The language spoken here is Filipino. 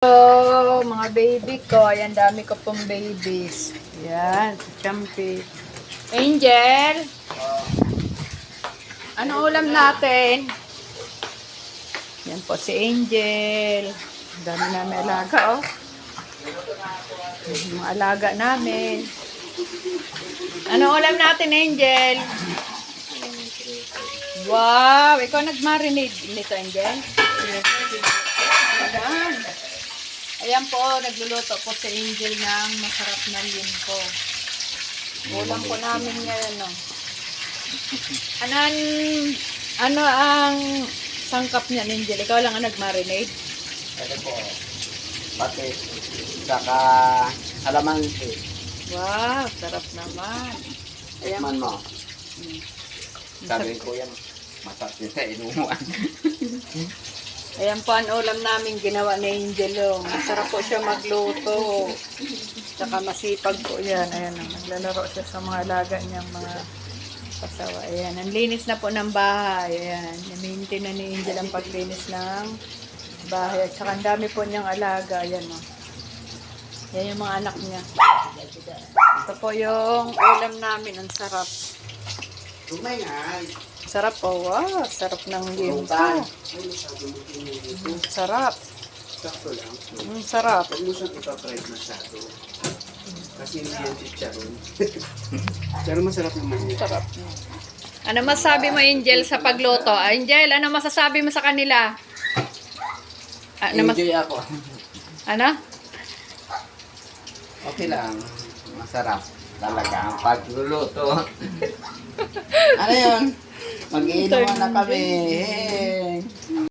So, mga baby ko, ayan, dami ko pong babies. Ayan, si Champi. Angel! Ano ulam natin? Yan po si Angel. Ang dami namin alaga, oh. Yung mga alaga namin. Ano ulam natin, Angel? Wow! Ikaw nag-marinate nito, Angel? Ayan. Ayan po, nagluluto po si Angel ng masarap na limpo. Ulam po namin ngayon, no? Ano ang sangkap niya, Angel? Ikaw lang ang nag-marinate? Ito po, pati, saka kalamansi. Wow, sarap naman. Ayan Man mo. Masarap. Sabi ko yan, masarap yun sa inuman. Ayan po ang ulam namin ginawa ni Angel. Oh. Masarap po siya magluto. Tsaka masipag po yan. Ayan, naglalaro siya sa mga alaga niyang mga kasawa. Ayan, ang linis na po ng bahay. Ayan, i-maintain na ni Angel ang paglinis ng bahay. At saka ang dami po niyang alaga. Ayan, oh. Yan yung mga anak niya. Ito po yung ulam namin. Ang sarap. Tumay nga. Sarap po. Wow, sarap ng limpo. Sarap. Sakto lang. Sarap. Huwag mo siyang ipapry masyado. Kasi hindi yan chicharon. Pero masarap naman yan. Sarap. Ano masabi mo, Angel, sa pagluto? Angel, ano masasabi mo sa kanila? Enjoy ako. Ano? Okay lang. Masarap. Talaga ang pagluluto. Ano yun? Mag-iinuman na kami. Hey.